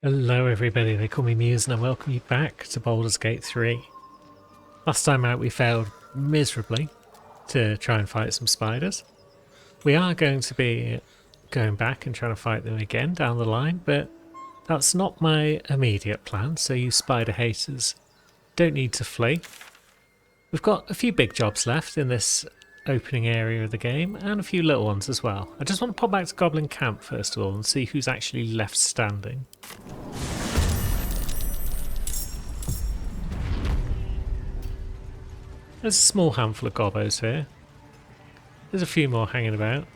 Hello everybody, they call me Muse and I welcome you back to Baldur's Gate 3. Last time out we failed miserably to try and fight some spiders. We are going to be going back and trying to fight them again down the line, but that's not my immediate plan, so you spider haters don't need to flee. We've got a few big jobs left in this opening area of the game and a few little ones as well. I just want to pop back to Goblin Camp first of all and see who's actually left standing. There's a small handful of gobbos here. There's a few more hanging about.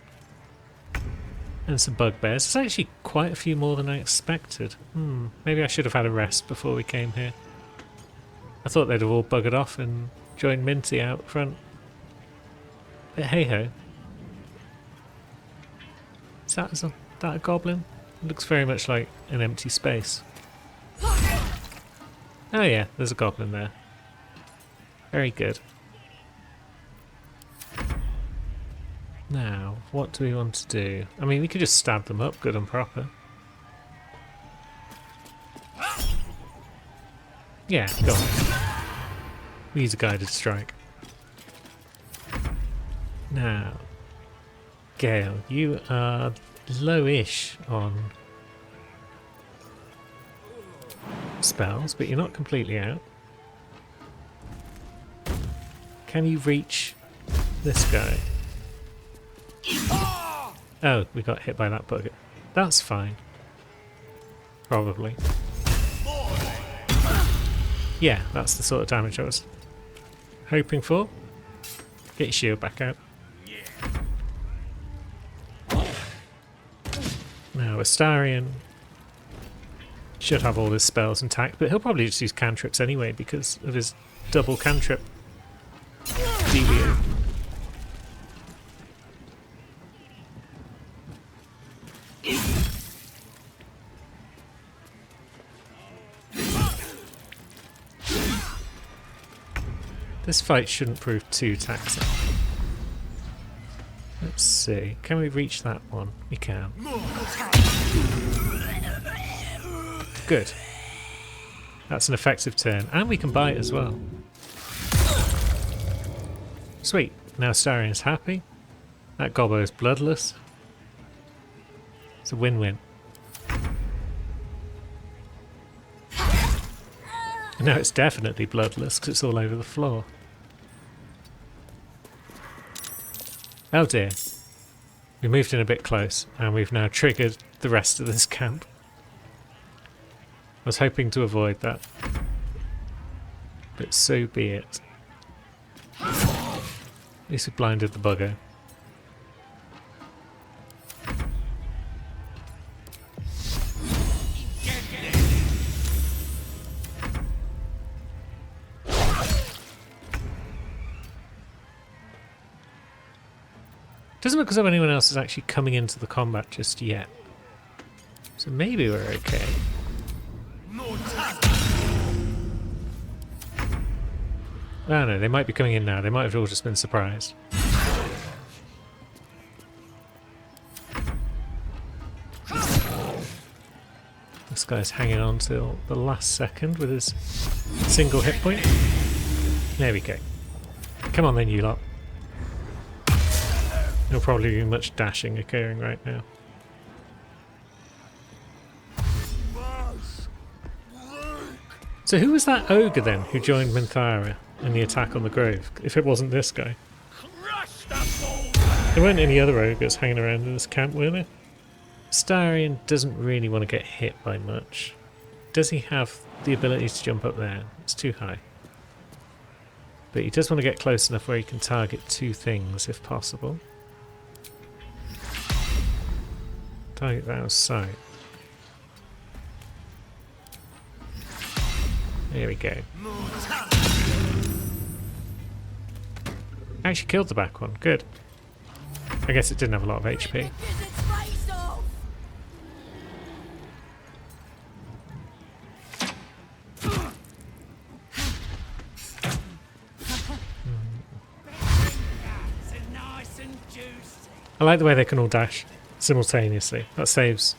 And some bugbears. There's actually quite a few more than I expected. Maybe I should have had a rest before we came here. I thought they'd have all buggered off and joined Minty out front. But hey ho. Is that a goblin? It looks very much like an empty space. Oh yeah, there's a goblin there. Very good. Now, what do we want to do? I mean, we could just stab them up good and proper. Yeah, go on. We use a guided strike. Now, Gale, you are low-ish on spells, but you're not completely out. Can you reach this guy? Oh, we got hit by that bugger. That's fine. Probably. Yeah, that's the sort of damage I was hoping for. Get your shield back out. Now, Astarion should have all his spells intact, but he'll probably just use cantrips anyway because of his double cantrip dealio. This fight shouldn't prove too taxing. Let's see. Can we reach that one? We can. Good. That's an effective turn. And we can bite as well. Sweet. Now Astarion's happy. That gobbo is bloodless. It's a win-win. Now it's definitely bloodless because it's all over the floor. Oh dear. We moved in a bit close and we've now triggered the rest of this camp. I was hoping to avoid that. But so be it. At least we blinded the bugger. Doesn't look as though anyone else is actually coming into the combat just yet. So maybe we're okay. Oh no, they might be coming in now. They might have all just been surprised. This guy's hanging on till the last second with his single hit point. There we go. Come on then, you lot. There'll probably be much dashing occurring right now. So who was that ogre then who joined Minthara in the attack on the grove, if it wasn't this guy? There weren't any other ogres hanging around in this camp, were there? Astarion doesn't really want to get hit by much. Does he have the ability to jump up there? It's too high. But he does want to get close enough where he can target two things if possible. Target that was sight. There we go. Actually killed the back one. Good. I guess it didn't have a lot of HP. I like the way they can all dash simultaneously. That saves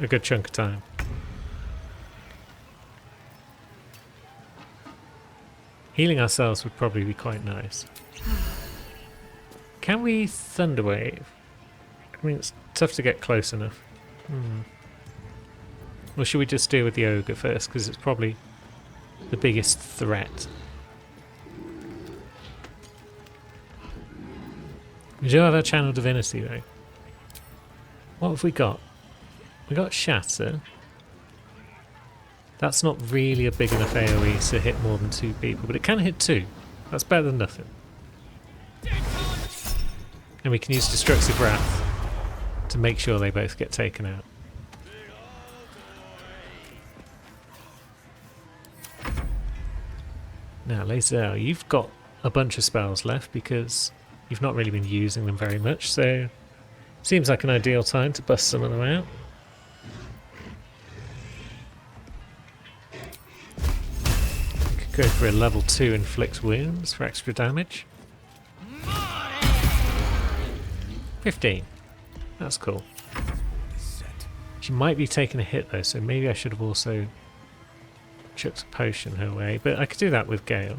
a good chunk of time. Healing ourselves would probably be quite nice. Can we Thunderwave? I mean, it's tough to get close enough. Or should we just deal with the ogre first, because it's probably the biggest threat. We do have our Channel Divinity though. What have we got? We got Shatter. That's not really a big enough AoE to hit more than 2 people, but it can hit 2. That's better than nothing. And we can use Destructive Wrath to make sure they both get taken out. Now, Lae'zel, you've got a bunch of spells left because you've not really been using them very much, so seems like an ideal time to bust some of them out. We could go for a level 2 Inflict Wounds for extra damage. 15. That's cool. She might be taking a hit though, so maybe I should have also chucked a potion her way, but I could do that with Gale.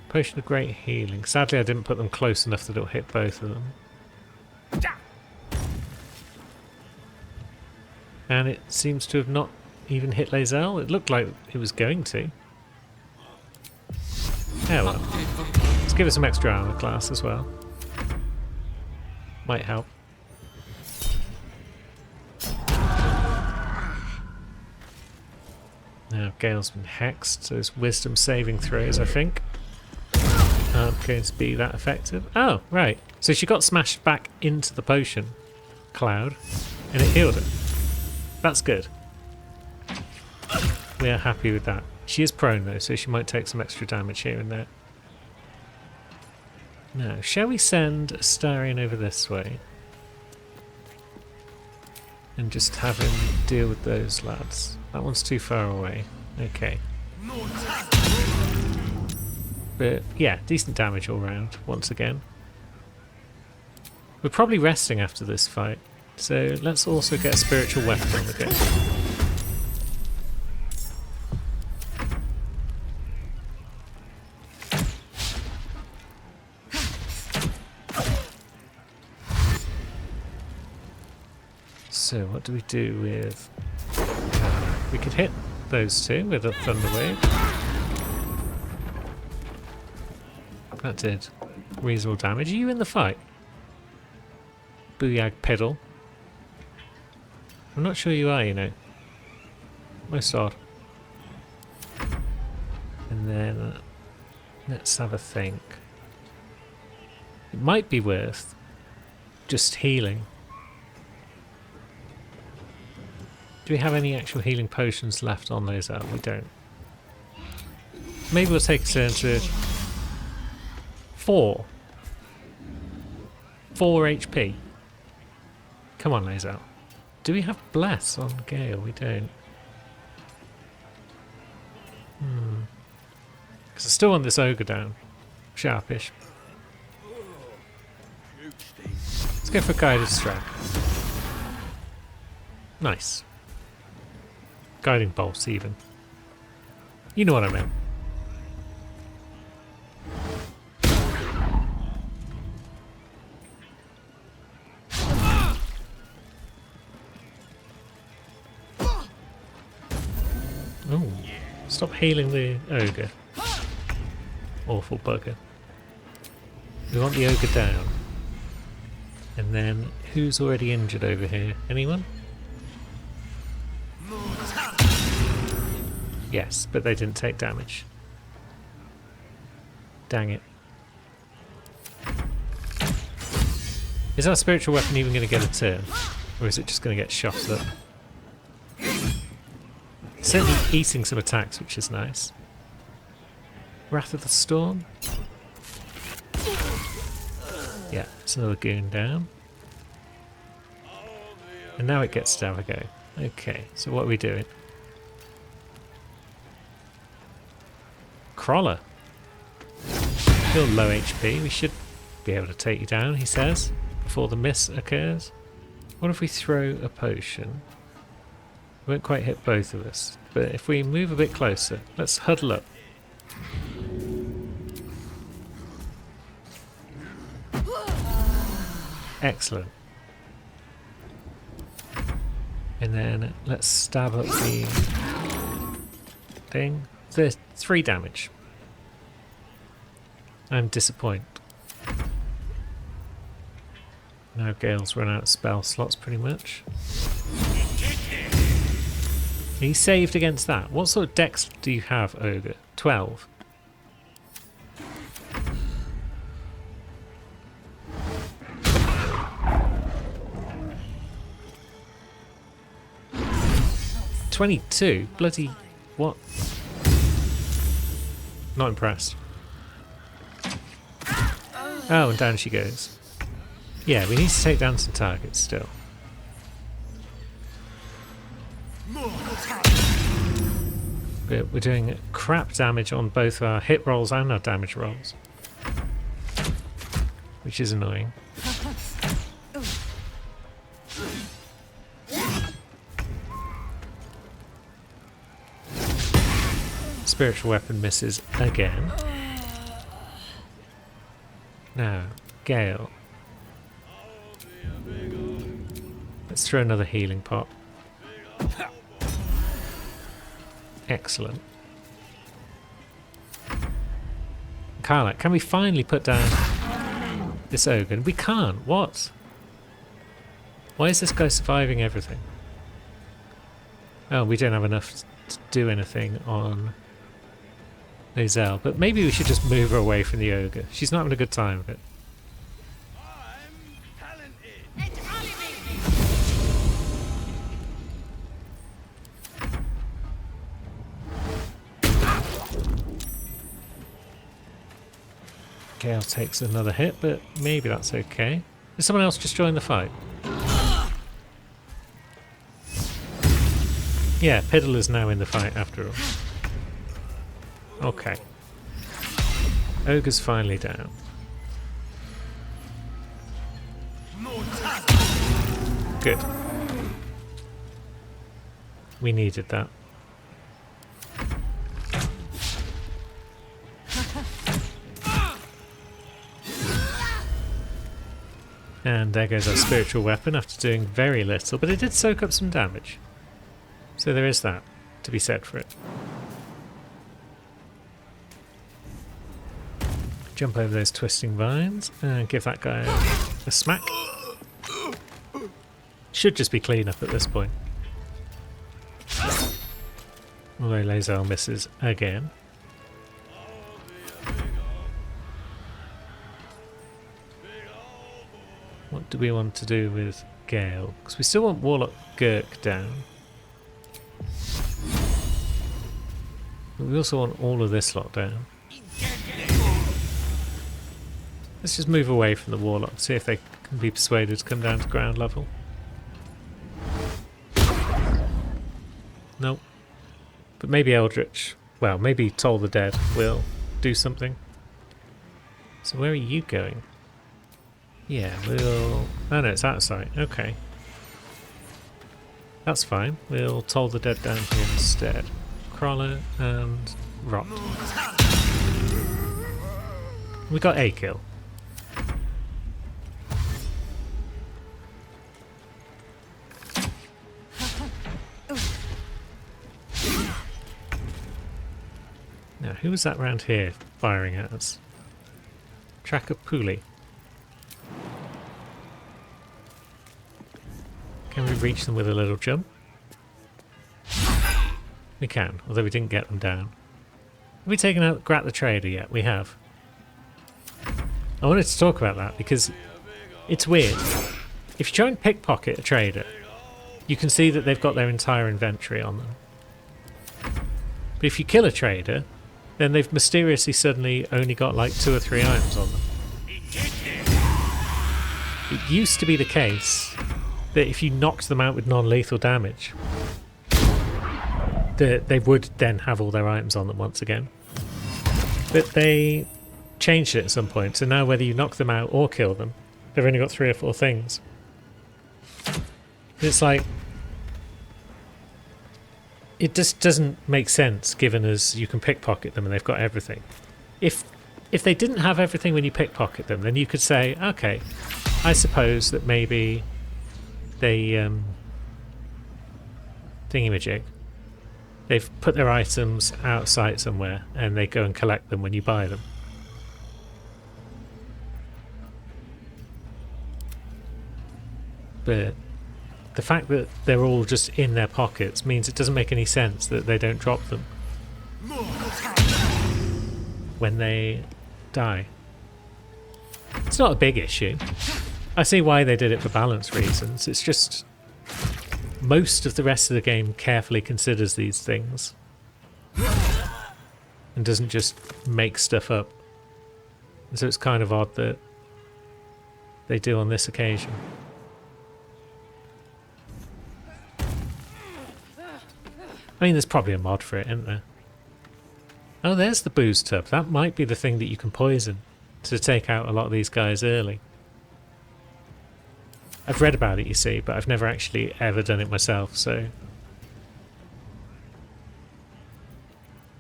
Potion of Great Healing. Sadly I didn't put them close enough that it'll hit both of them. And it seems to have not even hit Lae'zel. It looked like it was going to. Oh well. Let's give it some extra armor class as well. Might help. Now Gale's been hexed, so it's wisdom saving throws, I think, aren't going to be that effective. Oh, right. So she got smashed back into the potion cloud and it healed her. That's good. We are happy with that. She is prone though, so she might take some extra damage here and there. Now, shall we send Astarion over this way? And just have him deal with those lads. That one's too far away. Okay. But yeah, decent damage all round, once again. We're probably resting after this fight, so let's also get a spiritual weapon on the go. So what do we do with... we could hit those two with a Thunder Wave. That did reasonable damage. Are you in the fight? Booyag Pedal. I'm not sure you are, you know. Most odd. And then let's have a think. It might be worth just healing. Do we have any actual healing potions left on those? We don't. Maybe we'll take a turn to 4 HP. Come on, Lae'zel. Do we have Bless on Gale? We don't. Because I still want this ogre down. Sharpish. Let's go for Guided Strike. Nice. Guiding Bolts even. You know what I meant. Oh, stop healing the ogre. Awful bugger. We want the ogre down. And then, who's already injured over here? Anyone? Yes, but they didn't take damage. Dang it. Is our spiritual weapon even going to get a turn? Or is it just going to get shot up? Certainly eating some attacks, which is nice. Wrath of the Storm. Yeah, it's another goon down. And now it gets to have a go. Okay, so what are we doing? Crawler. You're low HP, we should be able to take you down, he says, before the miss occurs. What if we throw a potion? Won't quite hit both of us. But if we move a bit closer, let's huddle up. Excellent. And then let's stab up the thing. There's 3 damage. I'm disappointed. Now Gale's run out of spell slots pretty much. He saved against that. What sort of dex do you have, Ogre? 12. $22? Bloody what? Not impressed. Oh, and down she goes. Yeah, we need to take down some targets still. But we're doing crap damage on both our hit rolls and our damage rolls, which is annoying. Spiritual weapon misses again. Now, Gale. Let's throw another healing pot. Excellent. Karlach, can we finally put down this ogre? We can't. What? Why is this guy surviving everything? Oh, we don't have enough to do anything on Lae'zel, but maybe we should just move her away from the ogre. She's not having a good time of it. Gale takes another hit, but maybe that's okay. Did someone else just join the fight? Yeah, Piddler's now in the fight after all. Okay. Ogre's finally down. Good. We needed that. And there goes our spiritual weapon after doing very little, but it did soak up some damage. So there is that to be said for it. Jump over those twisting vines and give that guy a smack. Should just be clean up at this point. Although Lae'zel misses again. What do we want to do with Gale? Because we still want Warlock Gurk down. But we also want all of this lot down. Let's just move away from the Warlock, see if they can be persuaded to come down to ground level. Nope. But maybe Eldritch, well, maybe Toll the Dead will do something. So where are you going? Yeah, we'll... Oh no, it's out of sight. Okay. That's fine. We'll Toll the Dead down here instead. Crawler and Rot. We got a kill. Now, who was that round here firing at us? Tracker Pooley. Can we reach them with a little jump? We can, although we didn't get them down. Have we taken out Grat the Trader yet? We have. I wanted to talk about that because it's weird. If you try and pickpocket a trader, you can see that they've got their entire inventory on them. But if you kill a trader, then they've mysteriously suddenly only got like 2 or 3 items on them. It used to be the case that if you knocked them out with non-lethal damage, that they would then have all their items on them once again. But they changed it at some point, so now whether you knock them out or kill them, they've only got 3 or 4 things. It's like, it just doesn't make sense given as you can pickpocket them and they've got everything. If they didn't have everything when you pickpocket them, then you could say, okay, I suppose that maybe they thingamajig. They've put their items out of sight somewhere and they go and collect them when you buy them. But the fact that they're all just in their pockets means it doesn't make any sense that they don't drop them when they die. It's not a big issue. I see why they did it for balance reasons. It's just most of the rest of the game carefully considers these things and doesn't just make stuff up. And so it's kind of odd that they do on this occasion. I mean, there's probably a mod for it, isn't there? Oh, there's the booze tub. That might be the thing that you can poison to take out a lot of these guys early. I've read about it, you see, but I've never actually ever done it myself, so...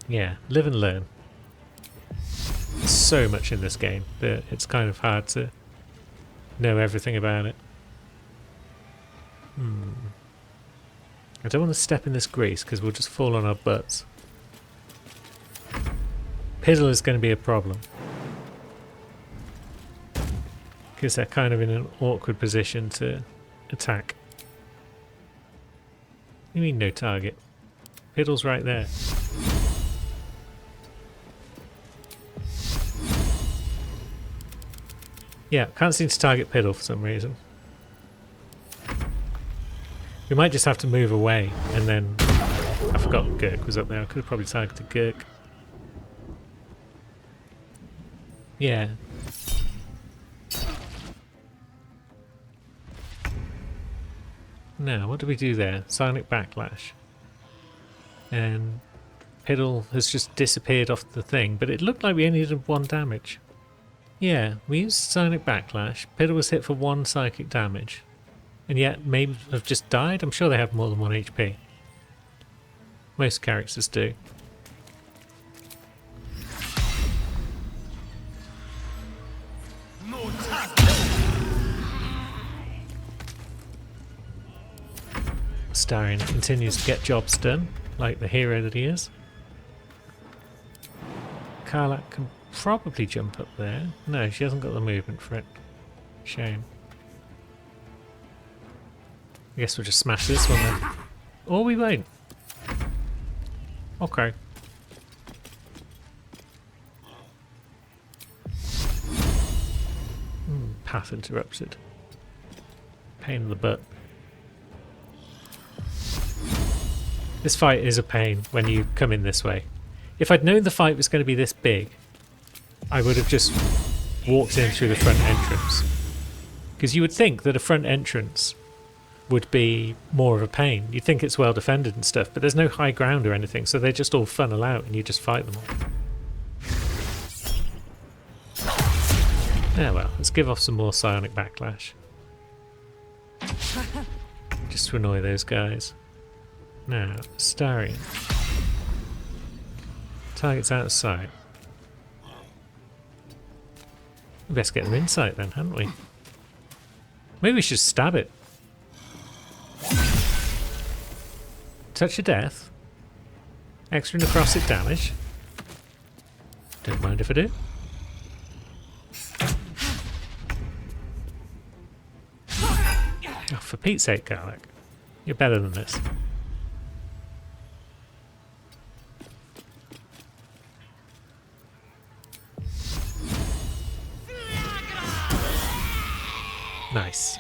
yeah, live and learn. There's so much in this game that it's kind of hard to know everything about it. I don't want to step in this grease because we'll just fall on our butts. Piddle is going to be a problem. Because they're kind of in an awkward position to attack. What do you mean no target? Piddle's right there. Yeah, can't seem to target Piddle for some reason. We might just have to move away and then... I forgot Gurk was up there. I could have probably targeted Gurk. Yeah. Now, what do we do there? Psionic Backlash. And Piddle has just disappeared off the thing, but it looked like we only did 1 damage. Yeah, we used Psionic Backlash. Piddle was hit for 1 psychic damage. And yet, maybe have just died? I'm sure they have more than 1 HP. Most characters do. Astarion continues to get jobs done, like the hero that he is. Karlach can probably jump up there. No, she hasn't got the movement for it. Shame. I guess we'll just smash this one then. Or we won't. Okay. Path interrupted. Pain in the butt. This fight is a pain when you come in this way. If I'd known the fight was going to be this big, I would have just walked in through the front entrance. Because you would think that a front entrance would be more of a pain. You'd think it's well defended and stuff, but there's no high ground or anything, so they just all funnel out and you just fight them all. Yeah, well, let's give off some more Psionic Backlash. Just to annoy those guys. Now, Astarion. Target's out of sight. We best get them in sight then, hadn't we? Maybe we should stab it. Touch of Death. Extra necrotic damage. Don't mind if I do. Oh, for Pete's sake, Karlach. You're better than this. Nice.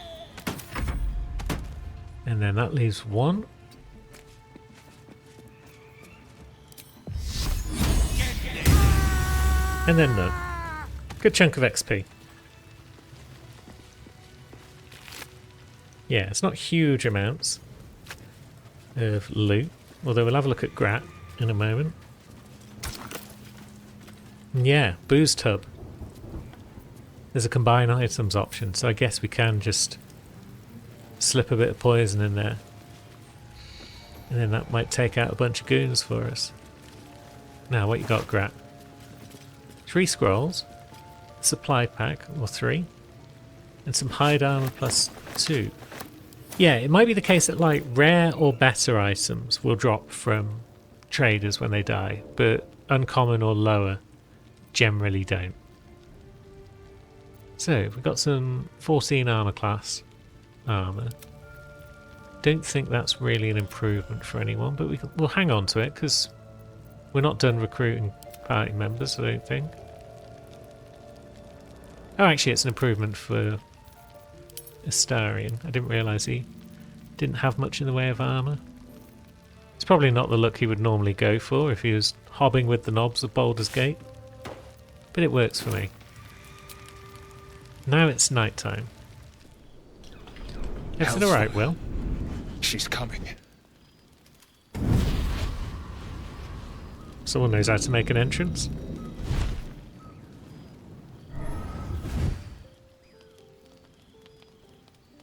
And then that leaves 1. And then none. Good chunk of XP. Yeah, it's not huge amounts of loot, although we'll have a look at Grat in a moment. And yeah, booze tub. There's a combine items option, so I guess we can just slip a bit of poison in there And then that might take out a bunch of goons for us. Now, what you got, Grat? 3 scrolls, a supply pack, or 3, and some hide armor +2. Yeah, it might be the case that like rare or better items will drop from traders when they die, but uncommon or lower generally don't. So we've got some 14 armor class armor. Don't think that's really an improvement for anyone, but we'll hang on to it because we're not done recruiting party members, I don't think. Oh, actually, it's an improvement for Astarion. I didn't realise he didn't have much in the way of armour. It's probably not the look he would normally go for if he was hobbing with the knobs of Baldur's Gate, but it works for me. Now it's night time. Everything alright, Will? She's coming. Someone knows how to make an entrance.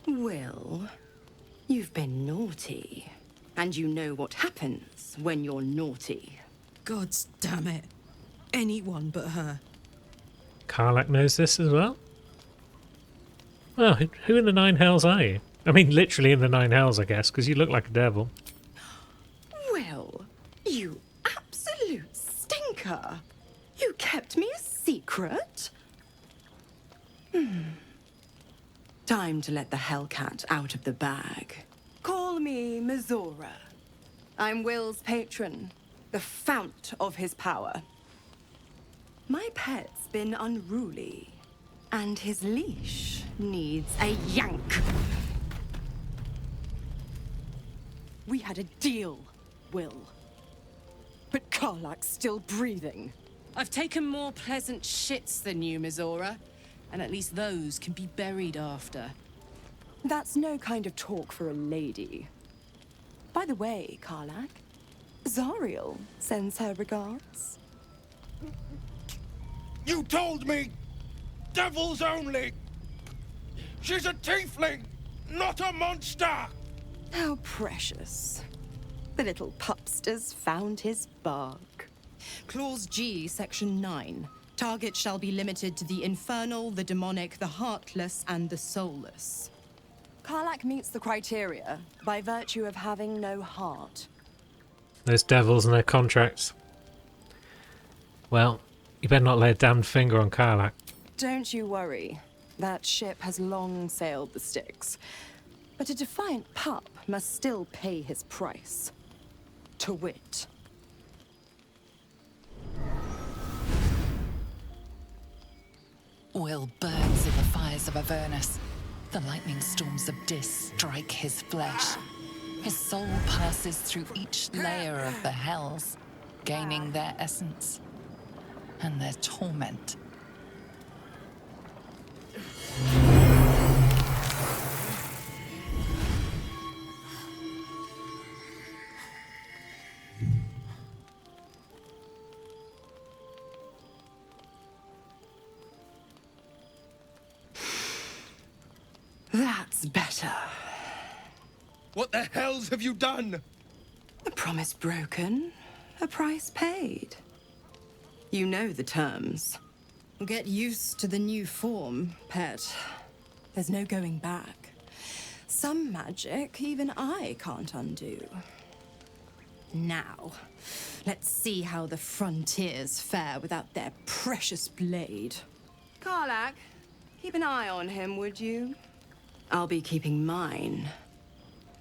Will, you've been naughty. And you know what happens when you're naughty. Gods damn it. Anyone but her. Karlach knows this as well? Well, who in the 9 hells are you? I mean, literally in the 9 hells, I guess, because you look like a devil. Will, you absolute stinker. You kept me a secret? Time to let the Hellcat out of the bag. Call me Mizora. I'm Will's patron, the fount of his power. My pet's been unruly, and his leash needs a yank. We had a deal, Will. But Karlach's still breathing. I've taken more pleasant shits than you, Mizora. And at least those can be buried after. That's no kind of talk for a lady. By the way, Karlach, Zariel sends her regards. You told me! Devils only! She's a tiefling, not a monster! How precious. The little pupster's found his bark. Clause G, Section 9. Target shall be limited to the infernal, the demonic, the heartless, and the soulless. Karlach meets the criteria by virtue of having no heart. Those devils and their contracts. Well, you better not lay a damned finger on Karlach. Don't you worry. That ship has long sailed the Styx. But a defiant pup must still pay his price. To wit. Will burns in the fires of Avernus. The lightning storms of Dis strike his flesh. His soul passes through each layer of the hells, gaining their essence and their torment. That's better. What the hells have you done? A promise broken, a price paid. You know the terms. Get used to the new form, pet. There's no going back. Some magic even I can't undo. Now, let's see how the frontiers fare without their precious blade. Karlach, keep an eye on him, would you? I'll be keeping mine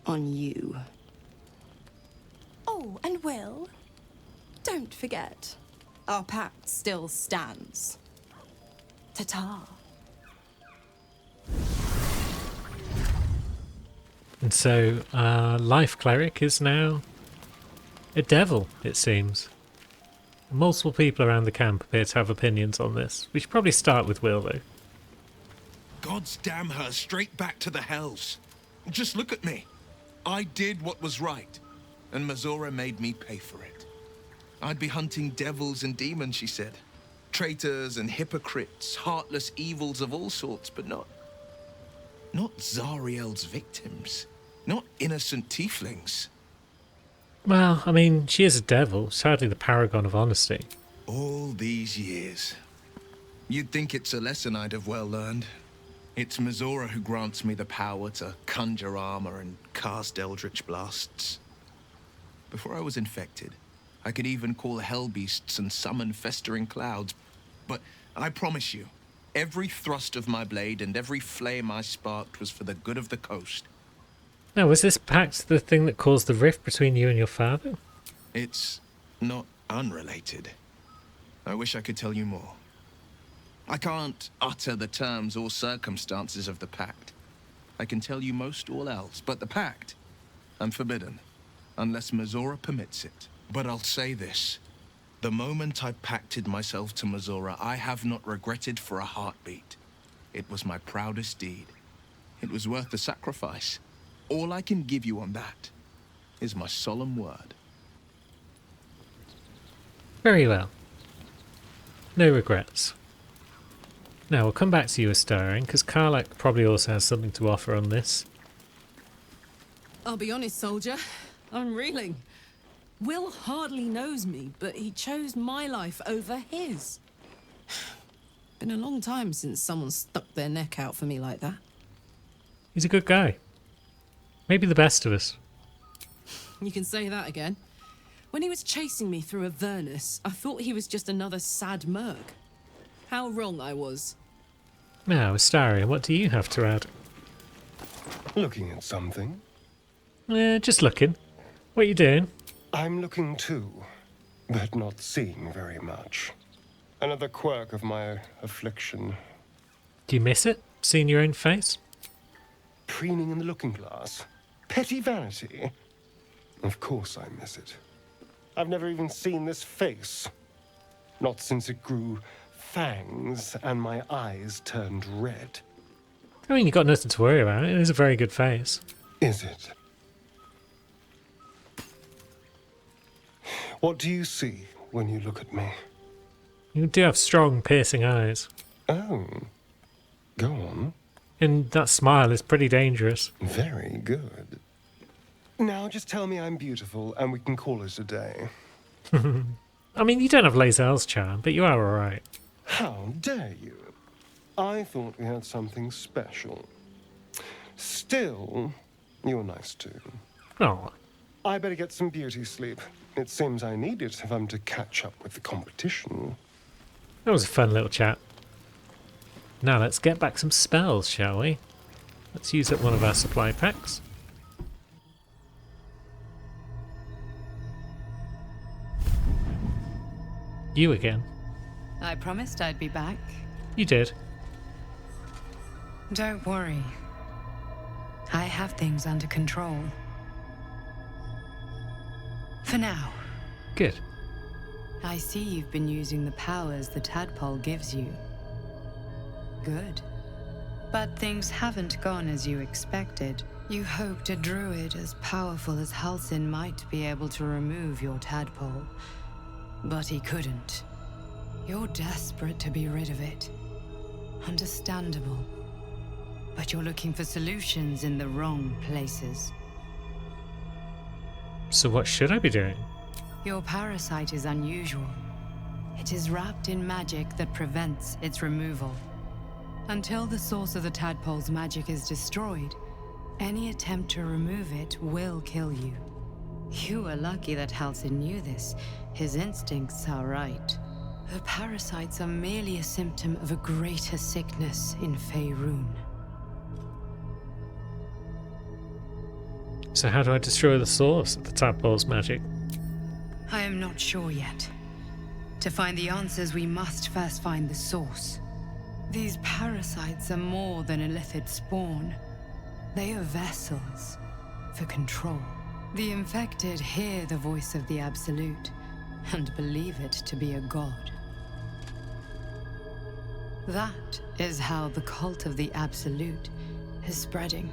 on you. Oh, and Will, don't forget, our pact still stands. Ta-ta. And so our life cleric is now a devil, it seems. Multiple people around the camp appear to have opinions on this. We should probably start with Will, though. Gods damn her straight back to the hells. Just look at me. I did what was right, and Mizora made me pay for it. I'd be hunting devils and demons, she said. Traitors and hypocrites, heartless evils of all sorts, but not Zariel's victims. Not innocent tieflings. Well, I mean, she is a devil, sadly the paragon of honesty. All these years. You'd think it's a lesson I'd have well learned. It's Mizora who grants me the power to conjure armor and cast eldritch blasts. Before I was infected, I could even call hell beasts and summon festering clouds. But I promise you, every thrust of my blade and every flame I sparked was for the good of the coast. Now, was this pact the thing that caused the rift between you and your father? It's not unrelated. I wish I could tell you more. I can't utter the terms or circumstances of the pact. I can tell you most all else, but the pact, I'm forbidden, unless Mizora permits it. But I'll say this. The moment I pacted myself to Mizora, I have not regretted for a heartbeat. It was my proudest deed. It was worth the sacrifice. All I can give you on that is my solemn word. Very well. No regrets. Now, we'll come back to you, Astarion, because Karlach probably also has something to offer on this. I'll be honest, soldier. I'm reeling. Will hardly knows me, but he chose my life over his. Been a long time since someone stuck their neck out for me like that. He's a good guy. Maybe the best of us. You can say that again. When he was chasing me through Avernus, I thought he was just another sad merc. How wrong I was. Now, Astarion, what do you have to add? Looking at something? Just looking. What are you doing? I'm looking too, but not seeing very much. Another quirk of my affliction. Do you miss it? Seeing your own face? Preening in the looking glass. Petty vanity. Of course I miss it. I've never even seen this face. Not since it grew fangs and my eyes turned red. I mean, you've got nothing to worry about. It is a very good face. Is it? What do you see when you look at me? You do have strong, piercing eyes. Oh, go on. And that smile is pretty dangerous. Very good. Now just tell me I'm beautiful and we can call it a day. I mean, you don't have Lae'zel's charm, but you are alright. How dare you? I thought we had something special. Still, you're nice too. Oh, I better get some beauty sleep. It seems I need it if I'm to catch up with the competition. that was a fun little chat. Now let's get back some spells, shall we? Let's use up one of our supply packs. You again. I promised I'd be back. You did. Don't worry. I have things under control. For now. Good. I see you've been using the powers the tadpole gives you. Good. But things haven't gone as you expected. You hoped a druid as powerful as Halsin might be able to remove your tadpole. But he couldn't. You're desperate to be rid of it. Understandable. But you're looking for solutions in the wrong places. So what should I be doing? Your parasite is unusual. It is wrapped in magic that prevents its removal. Until the source of the tadpole's magic is destroyed, any attempt to remove it will kill you. You were lucky that Halsin knew this. His instincts are right. The parasites are merely a symptom of a greater sickness in Faerun. So how do I destroy the source of the tadpole's magic? I am not sure yet. To find the answers, we must first find the source. These parasites are more than a Illithid spawn. They are vessels for control. The infected hear the voice of the Absolute and believe it to be a god. That is how the cult of the Absolute is spreading.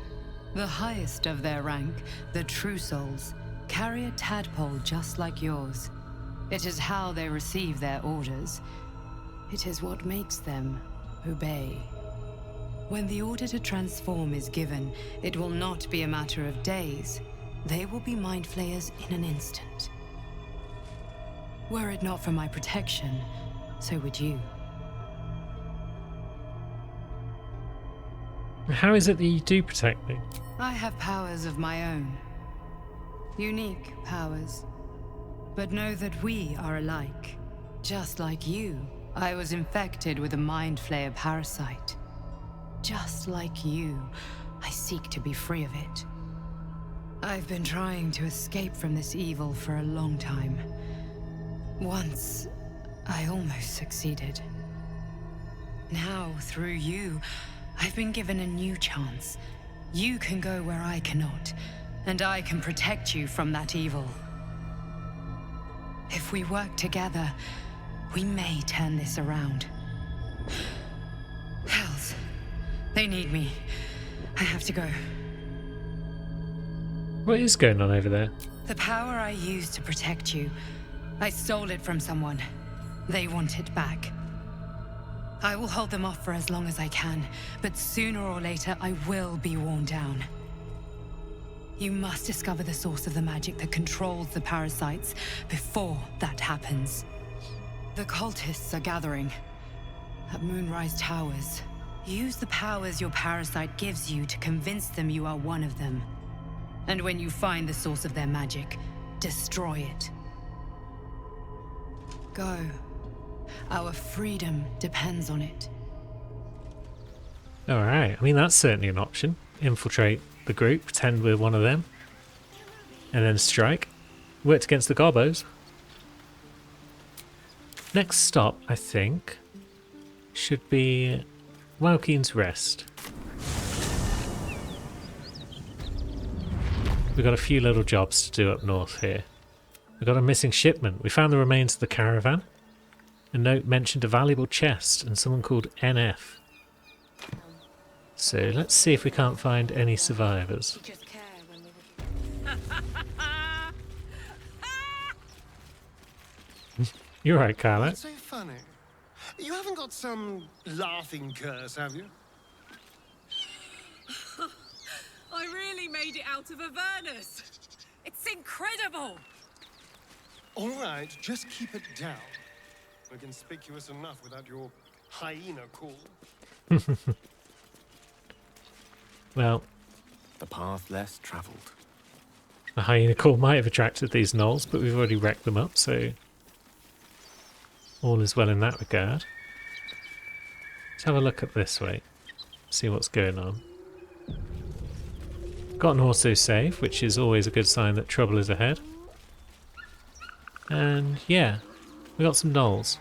The highest of their rank, the True Souls, carry a tadpole just like yours. It is how they receive their orders. It is what makes them obey. When the order to transform is given, it will not be a matter of days, they will be mind flayers in an instant. Were it not for my protection, so would you. How is it that you do protect me? I have powers of my own. Unique powers. But know that we are alike. Just like you, I was infected with a Mind Flayer parasite. Just like you, I seek to be free of it. I've been trying to escape from this evil for a long time. Once, I almost succeeded. Now, through you, I've been given a new chance. You can go where I cannot, and I can protect you from that evil. If we work together, we may turn this around. Hells, they need me. I have to go. What is going on over there? The power I used to protect you, I stole it from someone. They want it back. I will hold them off for as long as I can, but sooner or later I will be worn down. You must discover the source of the magic that controls the parasites before that happens. The cultists are gathering at Moonrise Towers. Use the powers your parasite gives you to convince them you are one of them. And when you find the source of their magic, destroy it. Go. Our freedom depends on it. Alright, I mean that's certainly an option. Infiltrate the group, pretend we're one of them, and then strike. Worked against the Gobbos. Next stop, I think, should be Waukeen's Rest. We've got a few little jobs to do up north here. We've got a missing shipment. We found the remains of the caravan. A note mentioned a valuable chest and someone called NF. So let's see if we can't find any survivors. You're right, Carla. That's so funny. You haven't got some laughing curse, have you? I really made it out of Avernus. It's incredible. All right, just keep it down. We're conspicuous enough without your hyena call. Well, The path less travelled. the hyena call might have attracted these gnolls, but we've already wrecked them up, so all is well in that regard. Let's have a look up this way, see what's going on. Got an auto save, which is always a good sign that trouble is ahead. And yeah, we got some gnolls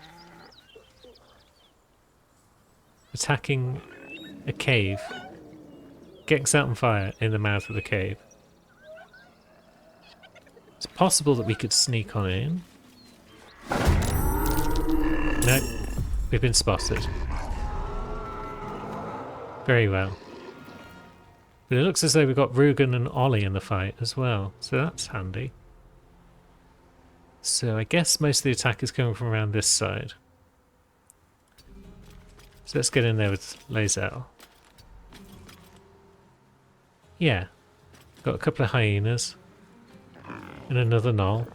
attacking a cave, getting set on fire in the mouth of the cave. It's possible that we could sneak on in. No, we've been spotted. Very well. But it looks as though we've got Rugen and Ollie in the fight as well, so that's handy. So I guess most of the attack is coming from around this side. So let's get in there with Lae'zel. Yeah, got a couple of hyenas and another gnoll.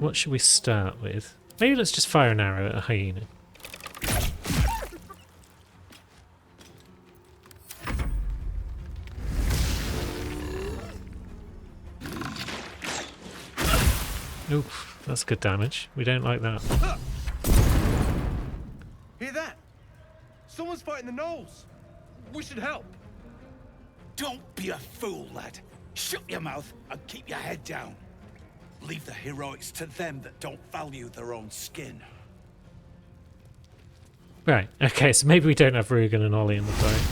What should we start with? Maybe let's just fire an arrow at a hyena. Oof, that's good damage. We don't like that. Hear that? Someone's fighting the gnolls. We should help. Don't be a fool, lad. Shut your mouth and keep your head down. Leave the heroics to them that don't value their own skin. Right, okay, so maybe we don't have Rugen and Ollie in the fight.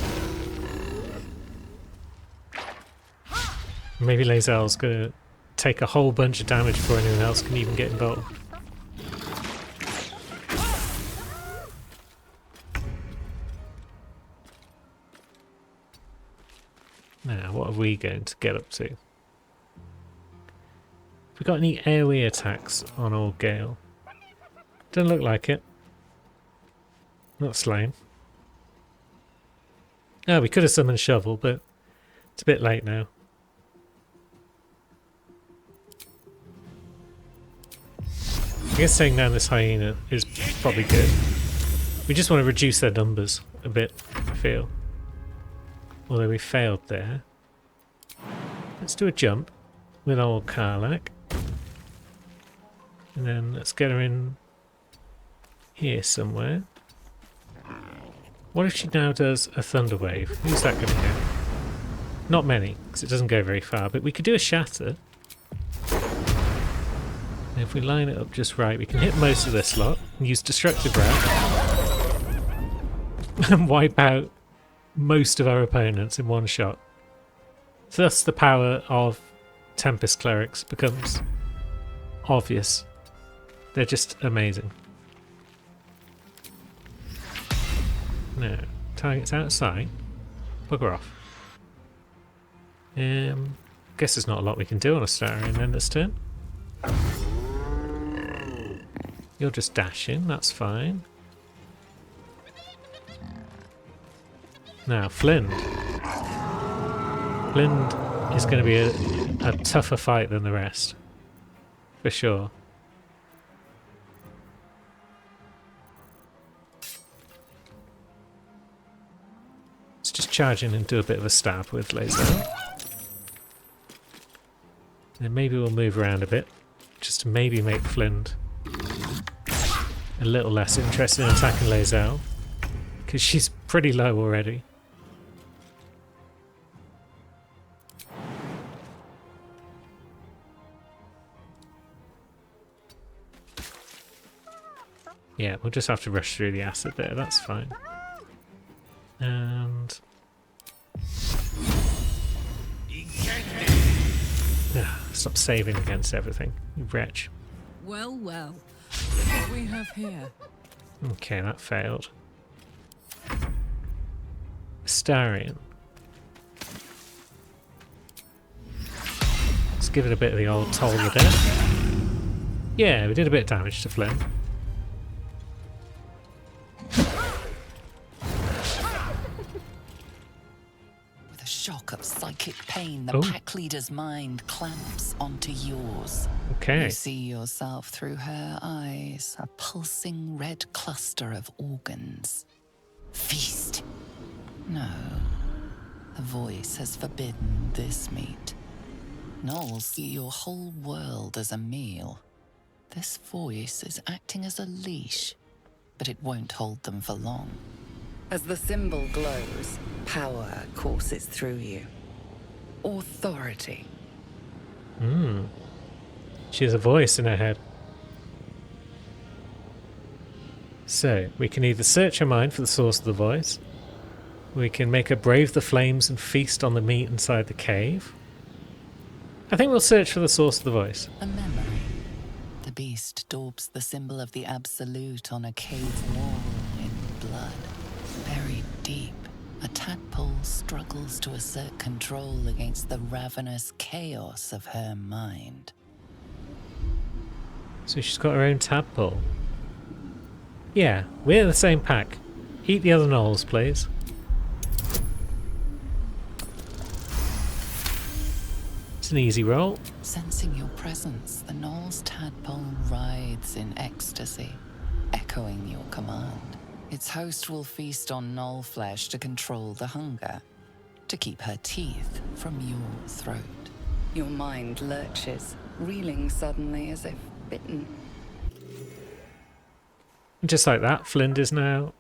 Maybe Lae'zel's gonna take a whole bunch of damage before anyone else can even get involved. Now, what are we going to get up to? Have we got any AoE attacks on Old Gale? Doesn't look like it. Not slain. Oh, we could have summoned Shovel, but it's a bit late now. I guess taking down this hyena is probably good. We just want to reduce their numbers a bit, I feel. Although we failed there. Let's do a jump with old Karlach. And then let's get her in here somewhere. What if she now does a thunder wave? Who's that going to get? Not many, because it doesn't go very far, but we could do a shatter. And if we line it up just right, we can hit most of this lot and use destructive route and wipe out most of our opponents in one shot. Thus the power of Tempest Clerics becomes obvious. They're just amazing. No, target's outside. Bugger off. Guess there's not a lot we can do on a Astarion then this turn. You'll just dash in, that's fine. Now, Flind. Flind is going to be a tougher fight than the rest. For sure. Let's just charge in and do a bit of a stab with laser. Then maybe we'll move around a bit. Just to maybe make Flind a little less interested in attacking Lae'zel. Because she's pretty low already. Yeah, we'll just have to rush through the acid there, that's fine. And... stop saving against everything, you wretch. Well, well. What we have here? Okay, that failed. Astarion. Let's give it a bit of the old toll the death. Yeah, we did a bit of damage to Flind. With a shock of psychic pain, the pack leader's mind clamps onto yours. Okay. You see yourself through her eyes, a pulsing red cluster of organs. Feast. No. The voice has forbidden this meat. Gnolls see your whole world as a meal. This voice is acting as a leash, but it won't hold them for long. As the symbol glows, power courses through you. Authority. She has a voice in her head. So, we can either search her mind for the source of the voice, we can make her brave the flames and feast on the meat inside the cave. I think we'll search for the source of the voice. A memory. The beast daubs the symbol of the Absolute on a cave wall in blood. Buried deep, a tadpole struggles to assert control against the ravenous chaos of her mind. So she's got her own tadpole. Yeah, we're the same pack. Eat the other gnolls, please. It's an easy roll. Sensing your presence, the Gnoll's tadpole writhes in ecstasy, echoing your command. Its host will feast on gnoll flesh to control the hunger, to keep her teeth from your throat. Your mind lurches, reeling suddenly as if bitten. And just like that, Flind is now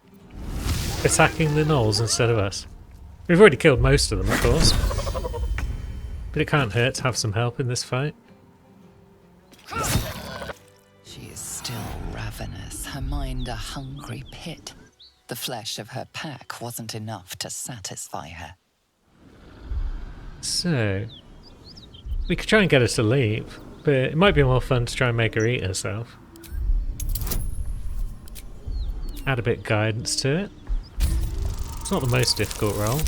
attacking the gnolls instead of us. We've already killed most of them, of course. But it can't hurt to have some help in this fight. She is still ravenous, her mind a hungry pit. The flesh of her pack wasn't enough to satisfy her. So, we could try and get her to leave, but it might be more fun to try and make her eat herself. Add a bit of guidance to it. It's not the most difficult role.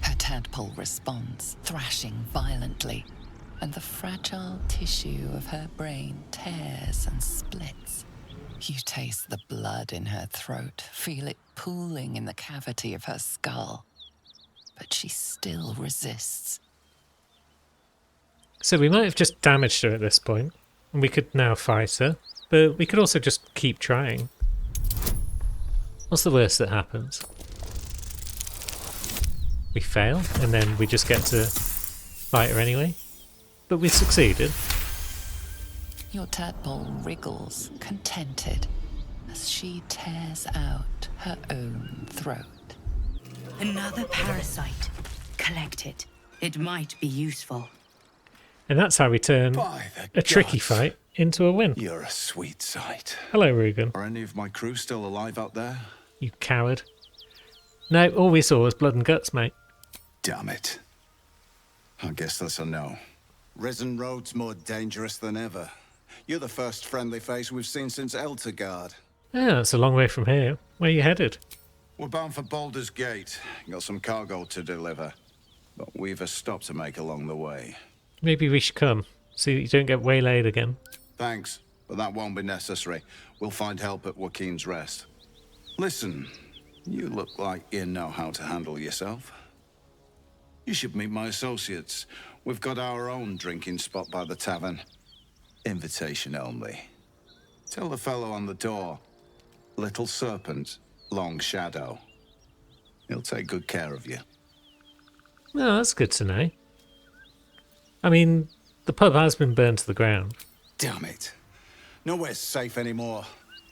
Her tadpole responds, thrashing violently, and the fragile tissue of her brain tears and splits. You taste the blood in her throat, feel it pooling in the cavity of her skull. But she still resists. So we might have just damaged her at this point, and we could now fight her, but we could also just keep trying. What's the worst that happens? We fail, and then we just get to fight her anyway. But we succeeded. Your tadpole wriggles, contented, as she tears out her own throat. Another parasite. Collect it. It might be useful. And that's how we turn By the a tricky gods. fight into a win. You're a sweet sight. Hello, Rugen. Are any of my crew still alive out there? You coward. No, all we saw was blood and guts, mate. Damn it. I guess that's a no. Risen Road's more dangerous than ever. You're the first friendly face we've seen since Eltergard. Yeah, that's a long way from here. Where are you headed? We're bound for Baldur's Gate. Got some cargo to deliver. But we've a stop to make along the way. Maybe we should come, so you don't get waylaid again. Thanks, but that won't be necessary. We'll find help at Joaquin's Rest. Listen, you look like you know how to handle yourself. You should meet my associates. We've got our own drinking spot by the tavern. Invitation only. Tell the fellow on the door. Little Serpent, Long Shadow. He'll take good care of you. Oh, that's good to know. I mean, the pub has been burned to the ground. Damn it. Nowhere's safe anymore.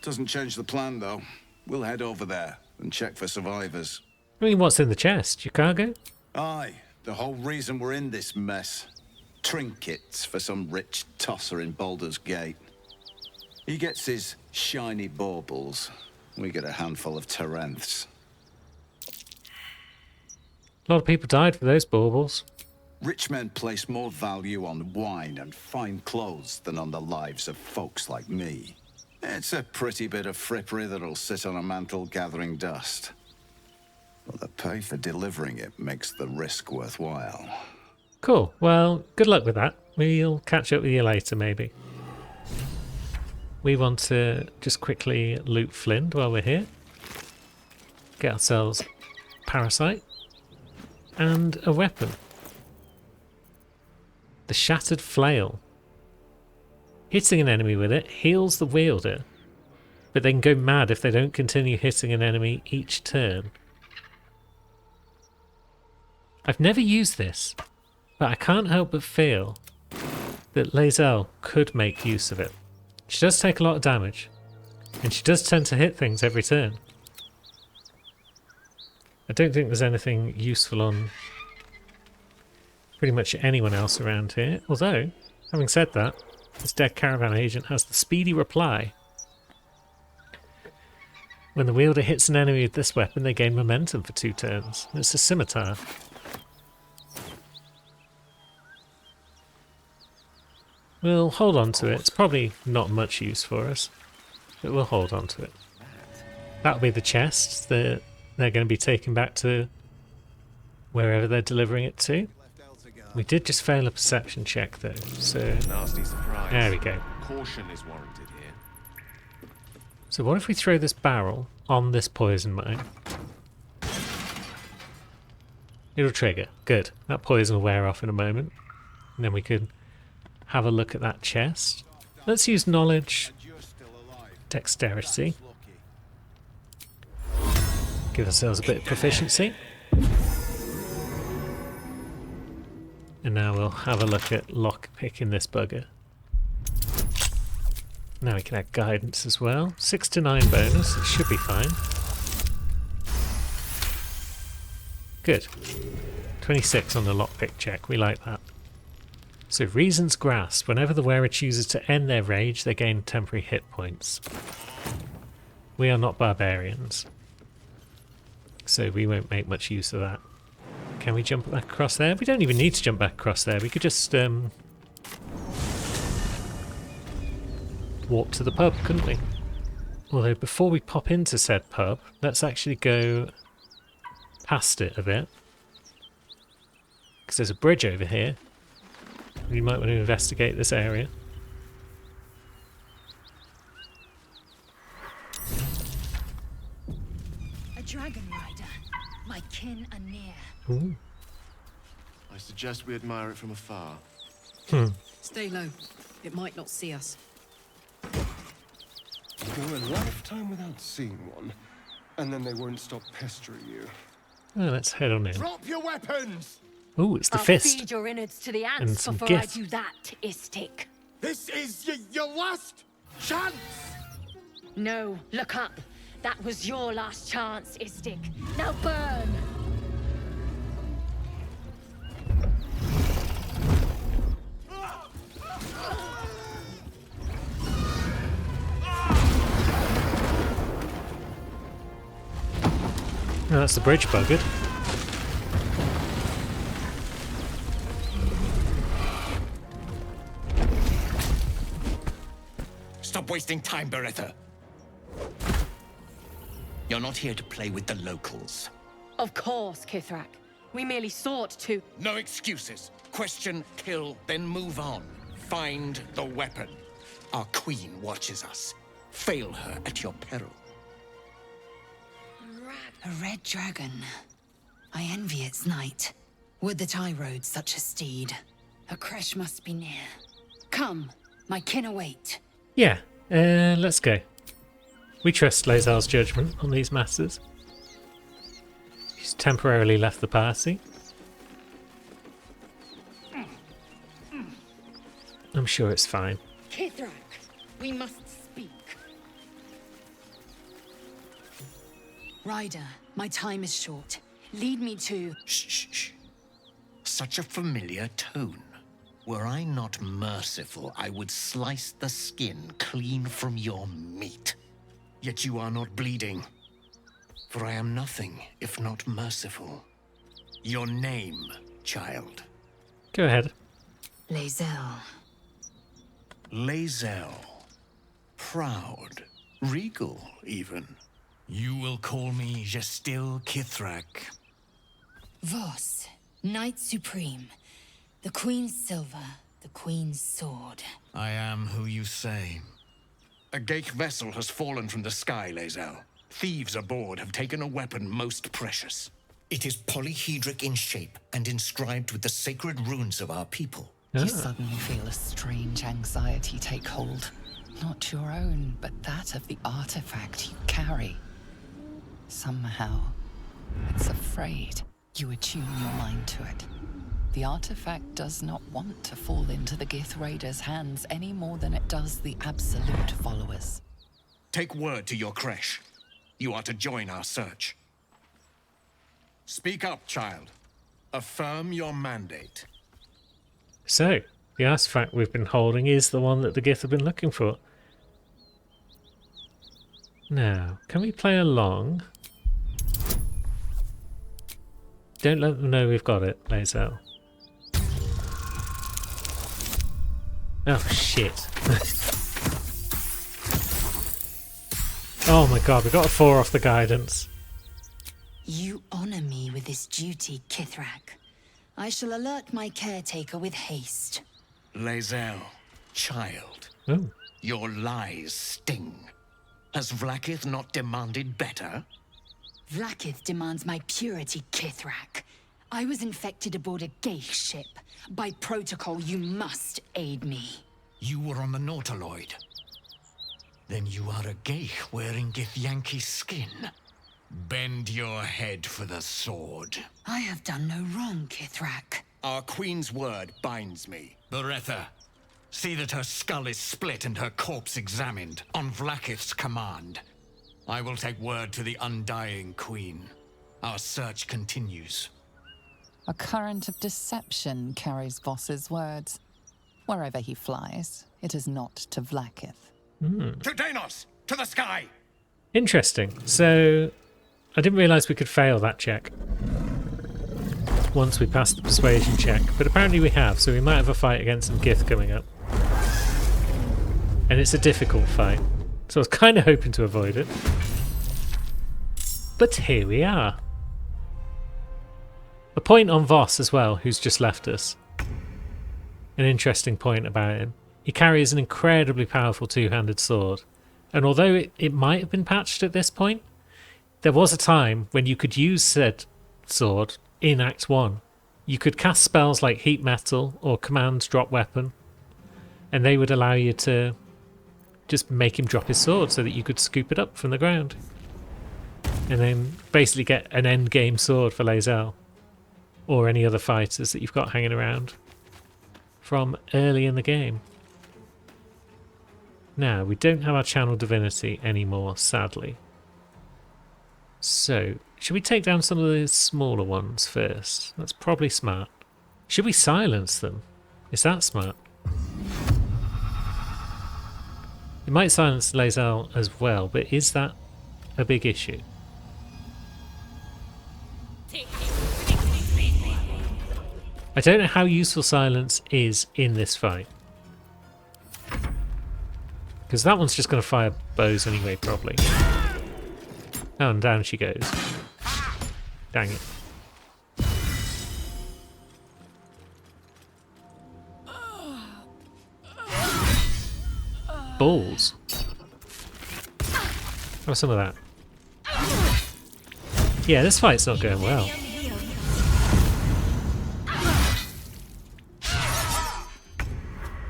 Doesn't change the plan, though. We'll head over there and check for survivors. I mean, what's in the chest? Your cargo? Aye, the whole reason we're in this mess. Trinkets for some rich tosser in Baldur's Gate. He gets his shiny baubles. We get a handful of Terenths. A lot of people died for those baubles. Rich men place more value on wine and fine clothes than on the lives of folks like me. It's a pretty bit of frippery that'll sit on a mantle gathering dust. But the pay for delivering it makes the risk worthwhile. Cool. Well, good luck with that. We'll catch up with you later, maybe. We want to just quickly loot Flint while we're here. Get ourselves Parasite. And a weapon. The Shattered Flail. Hitting an enemy with it heals the wielder, but they can go mad if they don't continue hitting an enemy each turn. I've never used this, but I can't help but feel that Lae'zel could make use of it. She does take a lot of damage, and she does tend to hit things every turn. I don't think there's anything useful on pretty much anyone else around here, although, having said that, this dead caravan agent has the speedy reply. When the wielder hits an enemy with this weapon, they gain momentum for 2 turns. It's a scimitar. We'll hold on to it. It's probably not much use for us, but we'll hold on to it. That'll be the chest that they're going to be taken back to wherever they're delivering it to. We did just fail a perception check though, so Nasty surprise. there we go. Caution is warranted here. So what if we throw this barrel on this poison mine? It'll trigger. Good. That poison will wear off in a moment. And then we could have a look at that chest. Let's use knowledge, dexterity. Give ourselves a bit of proficiency. And now we'll have a look at lockpicking this bugger. Now we can add guidance as well. 6 to 9 bonus, it should be fine. Good. 26 on the lockpick check, we like that. So Reason's Grasp. Whenever the wearer chooses to end their rage, they gain temporary hit points. We are not barbarians, so we won't make much use of that. Can we jump back across there? We don't even need to jump back across there. We could just walk to the pub, couldn't we? Although before we pop into said pub, let's actually go past it a bit. Because there's a bridge over here. We might want to investigate this area. A dragon rider. My kin are near. Ooh. I suggest we admire it from afar. Stay low. It might not see us. Go a lifetime without seeing one, and then they won't stop pestering you. Well, let's head on in. Drop your weapons! Oh, it's the I'll fist. feed your innards to the And ants some before gif. I do that, Istik. This is your last chance! No, look up. That was your last chance, Istik. Now burn! Oh, that's the bridge buggered. Stop wasting time, Beretta. You're not here to play with the locals. Of course, Kithrak. We merely sought to... No excuses. Question, kill, then move on. Find the weapon. Our queen watches us. Fail her at your peril. A red dragon. I envy its knight. Would that I rode such a steed. A crash must be near. Come, my kin await. Yeah, let's go. We trust Lae'zel's judgment on these matters. He's temporarily left the party. I'm sure it's fine. Kithrak, we must speak. Ryder, my time is short. Lead me to... Shh. Such a familiar tone. Were I not merciful, I would slice the skin clean from your meat. Yet you are not bleeding. For I am nothing if not merciful. Your name, child. Go ahead. Lae'zel. Lae'zel. Proud. Regal, even. You will call me Gestil Kithrak. Voss, Knight Supreme. The Queen's silver, the Queen's sword. I am who you say. A Geich vessel has fallen from the sky, Lae'zel. Thieves aboard have taken a weapon most precious. It is polyhedric in shape and inscribed with the sacred runes of our people. You suddenly feel a strange anxiety take hold. Not your own, but that of the artifact you carry. Somehow, it's afraid. You attune your mind to it. The artifact does not want to fall into the Gith Raiders' hands any more than it does the Absolute followers. Take word to your creche. You are to join our search. Speak up, child. Affirm your mandate. So, the artifact we've been holding is the one that the Gith have been looking for. Now, can we play along? Don't let them know we've got it, Lae'zel. Oh, shit. Oh my god, we got a 4 off the guidance. You honor me with this duty, Kithrak. I shall alert my caretaker with haste. Lae'zel, child. Oh. Your lies sting. Has Vlaakith not demanded better? Vlaakith demands my purity, Kithrak. I was infected aboard a Geich ship. By protocol, you must aid me. You were on the Nautiloid. Then you are a Geich wearing Githyanki skin. Bend your head for the sword. I have done no wrong, Kithrak. Our queen's word binds me. Beretta, see that her skull is split and her corpse examined, on Vlaakith's command. I will take word to the Undying Queen. Our search continues. A current of deception carries Voss's words. Wherever he flies, it is not to Vlaakith. To Danos! To the sky! Interesting. So, I didn't realise we could fail that check once we passed the persuasion check, but apparently we have, so we might have a fight against some Gith coming up. And it's a difficult fight, so I was kind of hoping to avoid it. But here we are. A point on Voss as well, who's just left us. An interesting point about him. He carries an incredibly powerful two-handed sword, and although it might have been patched at this point, there was a time when you could use said sword in Act 1 you could cast spells like Heat Metal or Command Drop Weapon, and they would allow you to just make him drop his sword so that you could scoop it up from the ground. And then basically get an end game sword for Lae'zel, or any other fighters that you've got hanging around from early in the game. Now, we don't have our Channel Divinity anymore, sadly. So, should we take down some of the smaller ones first? That's probably smart. Should we silence them? Is that smart? It might silence Lae'zel as well, but is that a big issue? I don't know how useful silence is in this fight. Because that one's just going to fire bows anyway, probably. Oh, and down she goes. Dang it. Balls. Have some of that. Yeah, this fight's not going well.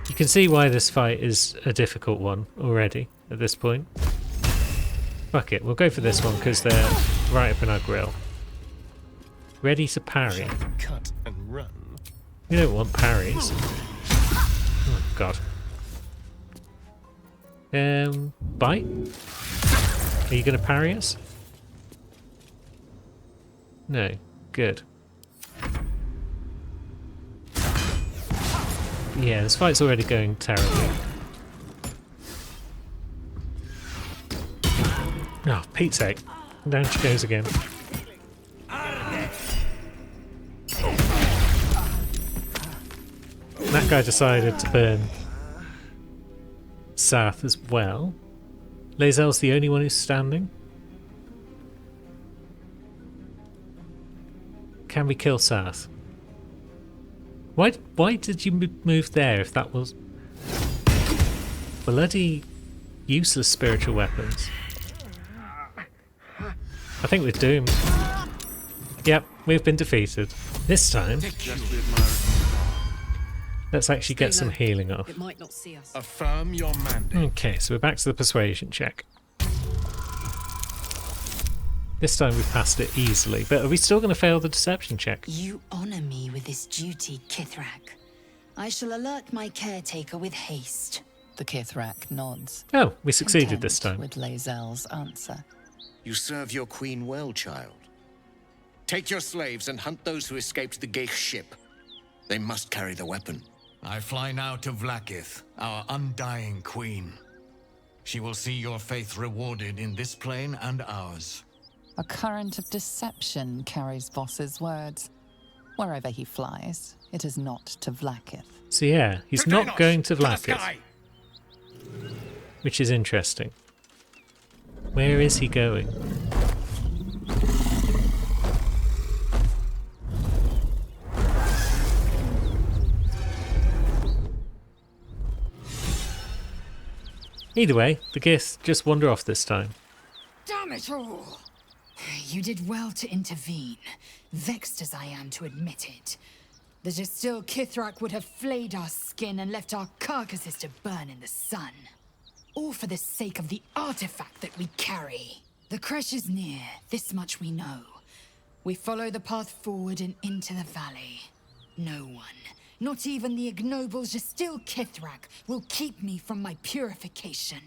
You can see why this fight is a difficult one already at this point. Fuck it, we'll go for this one because they're right up in our grill. Ready to parry. Cut and run. We don't want parries. Oh god. Bite? Are you going to parry us? No. Good. Yeah, this fight's already going terribly. Oh, Pete's sake. Down she goes again. That guy decided to burn Sath as well. Lae'zel's the only one who's standing. Can we kill Sath? Why did you move there if that was bloody useless spiritual weapons? I think we're doomed. Yep, we've been defeated. This time, let's actually get some healing off. It might not see us. Affirm your mandate. Okay, so we're back to the persuasion check. This time we've passed it easily, but are we still going to fail the deception check? You honor me with this duty, Kithrak. I shall alert my caretaker with haste. The Kithrak nods. Oh, we succeeded this time. With Lae'zel's answer. You serve your queen well, child. Take your slaves and hunt those who escaped the Geich ship. They must carry the weapon. I fly now to Vlaakith, our undying queen. She will see your faith rewarded in this plane and ours. A current of deception carries Voss's words. Wherever he flies, it is not to Vlaakith. So yeah, he's not going to Vlaakith. Which is interesting. Where is he going? Either way, the Gith just wander off this time. Damn it all! You did well to intervene, vexed as I am to admit it. The Jastil Kithrak would have flayed our skin and left our carcasses to burn in the sun. All for the sake of the artifact that we carry. The crash is near, this much we know. We follow the path forward and into the valley. No one, not even the ignoble Jastil Kithrak, will keep me from my purification.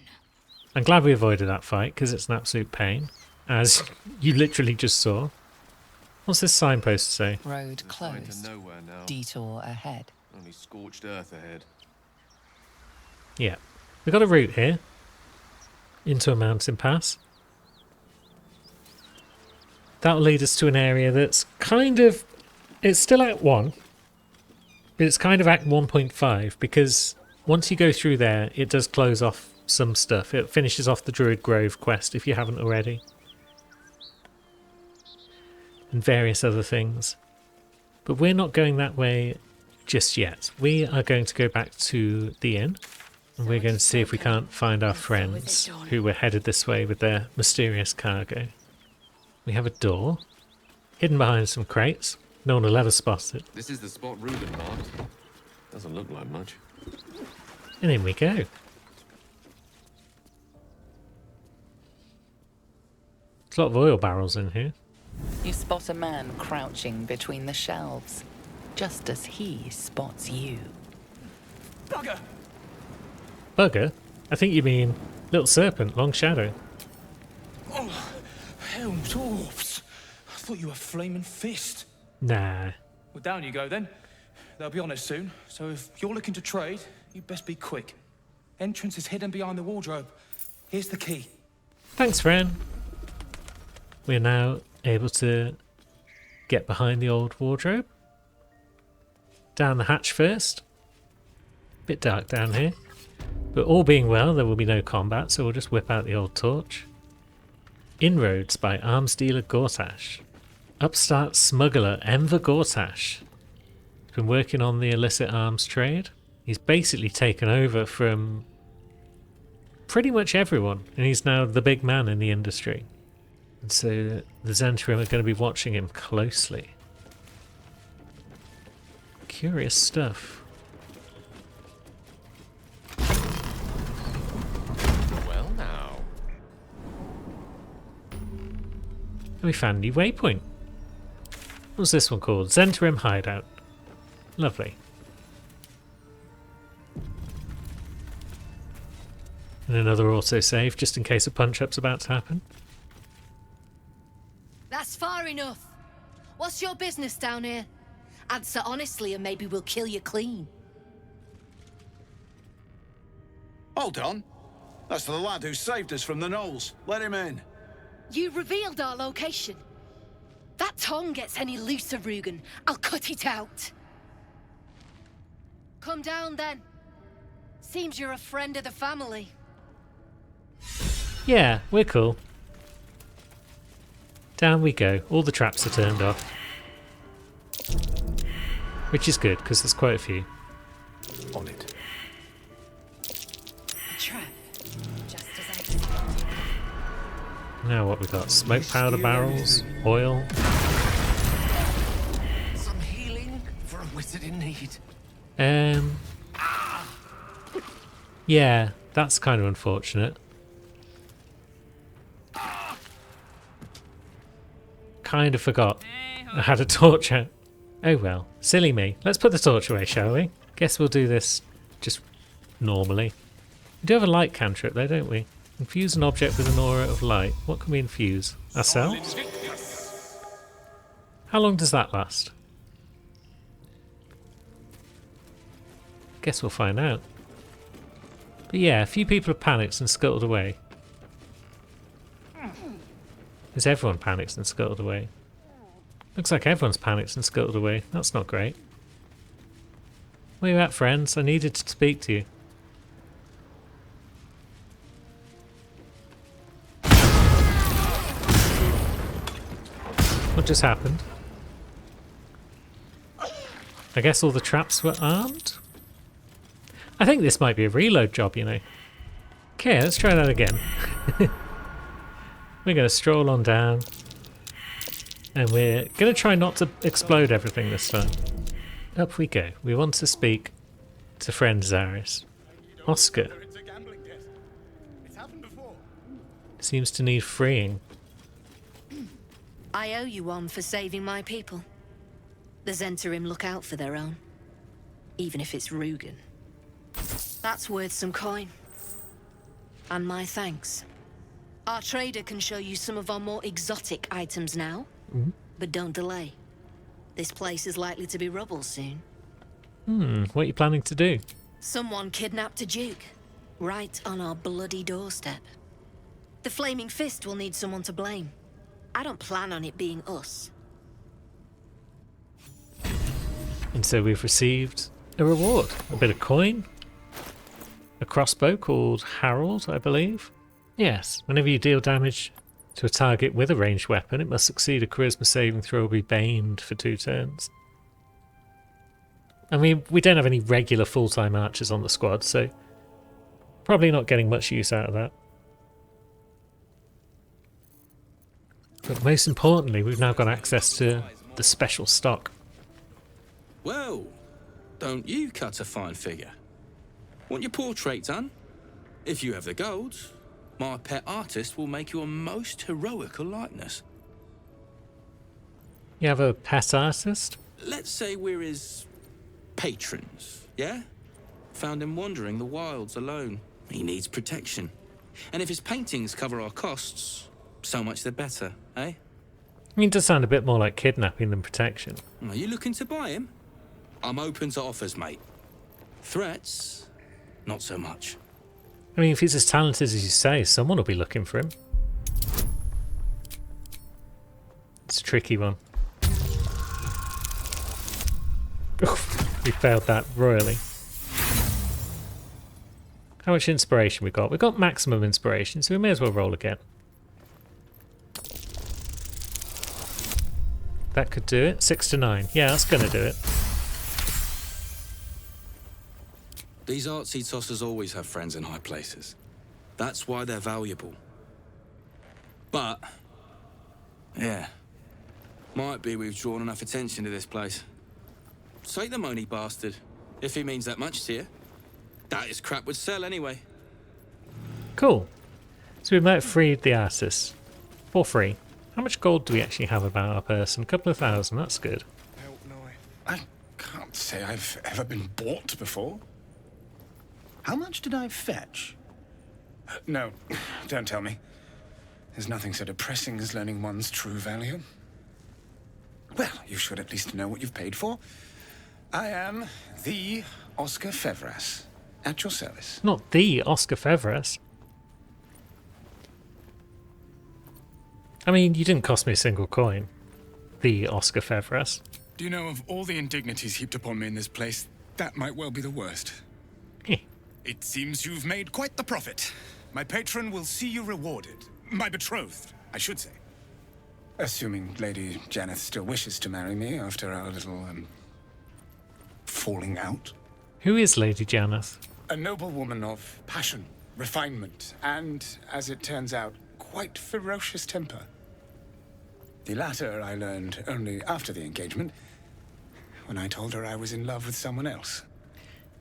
I'm glad we avoided that fight, because it's an absolute pain, as you literally just saw. What's this signpost say? Road closed. Nowhere now. Detour ahead. Only scorched earth ahead. Yeah. We've got a route here. Into a mountain pass. That'll lead us to an area that's kind of... It's still Act 1. But it's kind of Act 1.5, because once you go through there, it does close off some stuff. It finishes off the Druid Grove quest, if you haven't already. And various other things. But we're not going that way just yet. We are going to go back to the inn. And we're going to see if we can't find our friends who were headed this way with their mysterious cargo. We have a door hidden behind some crates. No one will ever spot it. This is the spot Ruben marked. Doesn't look like much. And in we go. There's a lot of oil barrels in here. You spot a man crouching between the shelves, just as he spots you. Bugger! Bugger? I think you mean little serpent, long shadow. Oh, hell, dwarfs! I thought you were Flaming Fist. Nah. Well, down you go then. They'll be on us soon, so if you're looking to trade, you best be quick. Entrance is hidden behind the wardrobe. Here's the key. Thanks, friend. We're now able to get behind the old wardrobe. Down the hatch first. Bit dark down here. But all being well, there will be no combat, so we'll just whip out the old torch. Inroads by arms dealer Gortash. Upstart smuggler Enver Gortash. He's been working on the illicit arms trade. He's basically taken over from pretty much everyone, and he's now the big man in the industry. And so the Zhentarim are going to be watching him closely. Curious stuff. Well now. We found a new waypoint. What's this one called? Zhentarim Hideout. Lovely. And another autosave, just in case a punch-up's about to happen. That's far enough. What's your business down here? Answer honestly and maybe we'll kill you clean. Hold on. That's the lad who saved us from the gnolls. Let him in. You revealed our location. That tongue gets any looser, Rugen, I'll cut it out. Come down then. Seems you're a friend of the family. Yeah, we're cool. Down we go. All the traps are turned off. Which is good, because there's quite a few. On it. A trap. Just as I expected. Now what we got? Smoke powder barrels, oil. Some healing for a wizard in need. Yeah, that's kind of unfortunate. Kind of forgot I had a torch out. Oh well, silly me. Let's put the torch away, shall we? Guess we'll do this just normally. We do have a light cantrip though, don't we? Infuse an object with an aura of light. What can we infuse? Ourselves? How long does that last? Guess we'll find out. But yeah, a few people have panicked and scuttled away. Is everyone panicked and scuttled away? Looks like everyone's panicked and scuttled away. That's not great. Where you at, friends? I needed to speak to you. What just happened? I guess all the traps were armed? I think this might be a reload job, you know. Okay, let's try that again. We're going to stroll on down. And we're going to try not to explode everything this time. Up we go. We want to speak to friend Zaris. Oscar. Seems to need freeing. I owe you one for saving my people. The Zhentarim look out for their own. Even if it's Rugen. That's worth some coin. And my thanks. Our trader can show you some of our more exotic items now. But don't delay. This place is likely to be rubble soon. What are you planning to do? Someone kidnapped a duke. Right on our bloody doorstep. The Flaming Fist will need someone to blame. I don't plan on it being us. And so we've received a reward. A bit of coin. A crossbow called Harold, I believe. Yes, whenever you deal damage to a target with a ranged weapon, it must succeed a charisma saving throw or be baned for 2 turns. I mean, we don't have any regular full-time archers on the squad, so probably not getting much use out of that. But most importantly, we've now got access to the special stock. Well, don't you cut a fine figure? Want your portrait done? If you have the gold, my pet artist will make you a most heroical likeness. You have a pet artist? Let's say we're his patrons, yeah? Found him wandering the wilds alone. He needs protection. And if his paintings cover our costs, so much the better, eh? I mean, it does sound a bit more like kidnapping than protection. Are you looking to buy him? I'm open to offers, mate. Threats? Not so much. I mean, if he's as talented as you say, someone will be looking for him. It's a tricky one. Oof, we failed that royally. How much inspiration we got? We got maximum inspiration, so we may as well roll again. That could do it. 6 to 9. Yeah, that's gonna do it. These artsy tossers always have friends in high places. That's why they're valuable. But, yeah, might be we've drawn enough attention to this place. Take the money, bastard, if he means that much to you. That is crap would sell anyway. Cool. So we might have freed the artist for free. How much gold do we actually have about our person? A couple of thousand, that's good. I can't say I've ever been bought before. How much did I fetch? No, don't tell me. There's nothing so depressing as learning one's true value. Well, you should at least know what you've paid for. I am the Oscar Fevras, at your service. Not the Oscar Fevras. I mean, you didn't cost me a single coin. The Oscar Fevras. Do you know, of all the indignities heaped upon me in this place, that might well be the worst. It seems you've made quite the profit. My patron will see you rewarded. My betrothed, I should say. Assuming Lady Janeth still wishes to marry me after our little, falling out. Who is Lady Janeth? A noble woman of passion, refinement, and, as it turns out, quite ferocious temper. The latter I learned only after the engagement, when I told her I was in love with someone else.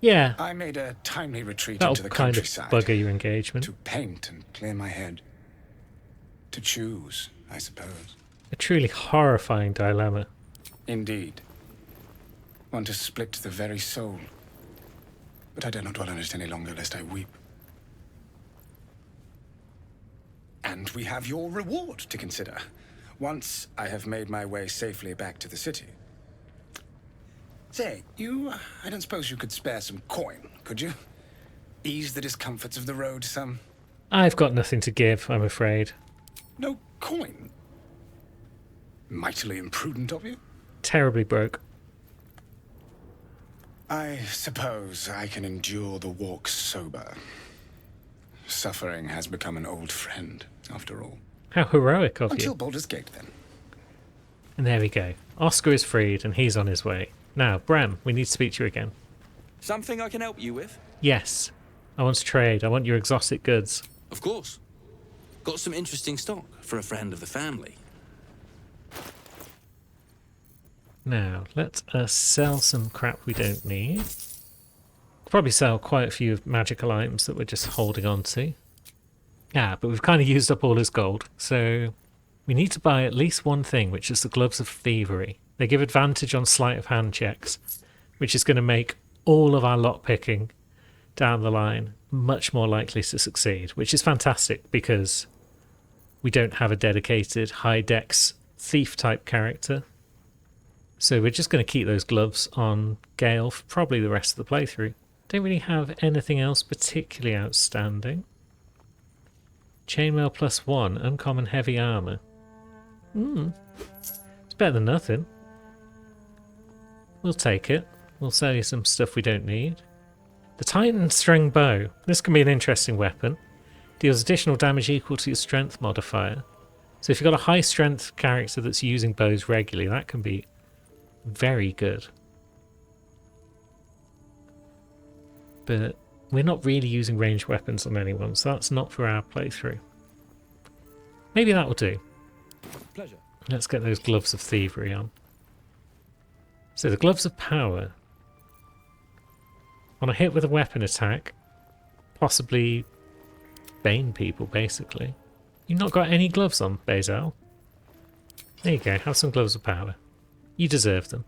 Yeah. I made a timely retreat That'll into the kind countryside. of bugger your engagement. To paint and clear my head. To choose, I suppose. A truly horrifying dilemma. Indeed. One to split the very soul. But I dare not dwell on it any longer, lest I weep. And we have your reward to consider. Once I have made my way safely back to the city. Say, I don't suppose you could spare some coin, could you? Ease the discomforts of the road some. I've got nothing to give, I'm afraid. No coin? Mightily imprudent of you. Terribly broke. I suppose I can endure the walk sober. Suffering has become an old friend, after all. How heroic of Until you. Baldur's Gate, then. And there we go. Oscar is freed and he's on his way. Now, Bram, we need to speak to you again. Something I can help you with? Yes. I want to trade. I want your exotic goods. Of course. Got some interesting stock for a friend of the family. Now, let us sell some crap we don't need. Probably sell quite a few magical items that we're just holding on to. Yeah, but we've kind of used up all his gold, so we need to buy at least one thing, which is the Gloves of Thievery. They give advantage on sleight of hand checks, which is going to make all of our lockpicking down the line much more likely to succeed, which is fantastic because we don't have a dedicated high dex thief type character. So we're just going to keep those gloves on Gale for probably the rest of the playthrough. Don't really have anything else particularly outstanding. Chainmail +1, uncommon heavy armour. It's better than nothing. We'll take it. We'll sell you some stuff we don't need. The Titan String Bow. This can be an interesting weapon. Deals additional damage equal to your strength modifier. So if you've got a high strength character that's using bows regularly, that can be very good. But we're not really using ranged weapons on anyone, so that's not for our playthrough. Maybe that will do. Pleasure. Let's get those Gloves of Thievery on. So the Gloves of Power. On a hit with a weapon attack, possibly bane people, basically. You've not got any gloves on, Bazel. There you go, have some Gloves of Power. You deserve them.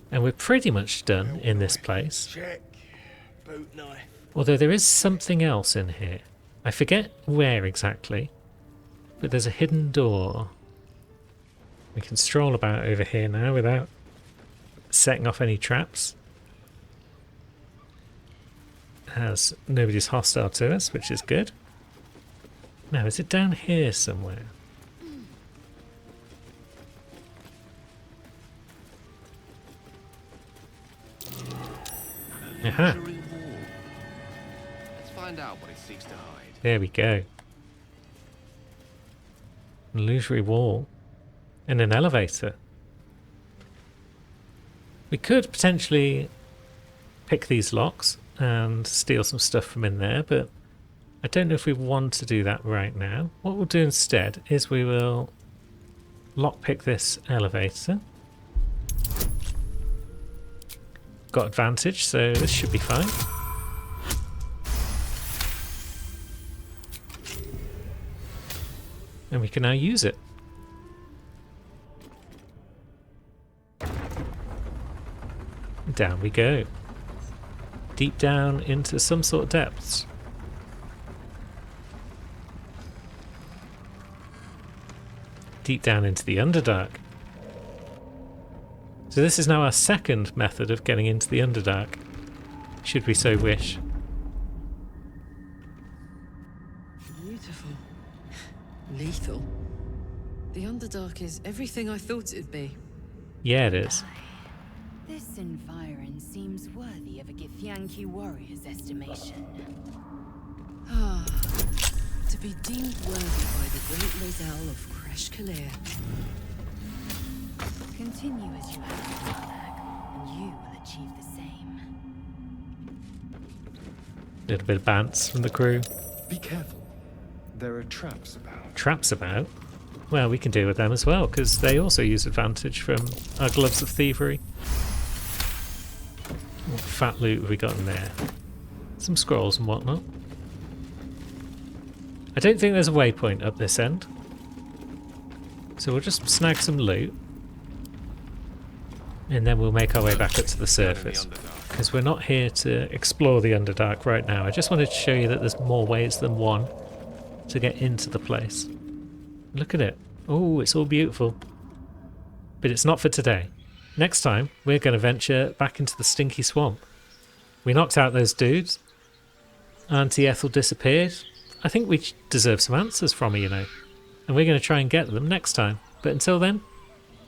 And we're pretty much done in this place. Check. Boot knife. Although there is something else in here. I forget where exactly, but there's a hidden door. We can stroll about over here now without setting off any traps, as nobody's hostile to us, which is good. Now, is it down here somewhere? Aha! Let's find out what it seeks to hide. There we go. Illusory wall. And an elevator. We could potentially pick these locks and steal some stuff from in there, but I don't know if we want to do that right now. What we'll do instead is we will lockpick this elevator. Got advantage, so this should be fine. And we can now use it. Down we go. Deep down into some sort of depths. Deep down into the Underdark. So this is now our second method of getting into the Underdark, should we so wish. Beautiful. Lethal. The Underdark is everything I thought it'd be. Yeah, it is. This environ seems worthy of a Githyanki warrior's estimation. Ah, to be deemed worthy by the great Lae'zel of Kresh Kalir. Continue as you have, Karnak, and you will achieve the same. Little bit of bants from the crew. Be careful. There are traps about. Traps about? Well, we can deal with them as well, because they also use advantage from our Gloves of Thievery. What fat loot have we got in there? Some scrolls and whatnot. I don't think there's a waypoint up this end. So we'll just snag some loot. And then we'll make our way back up to the surface. Because we're not here to explore the Underdark right now. I just wanted to show you that there's more ways than one to get into the place. Look at it. Oh, it's all beautiful. But it's not for today. Next time, we're going to venture back into the Stinky Swamp. We knocked out those dudes. Auntie Ethel disappeared. I think we deserve some answers from her, you know. And we're going to try and get them next time. But until then,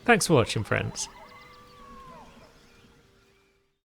thanks for watching, friends.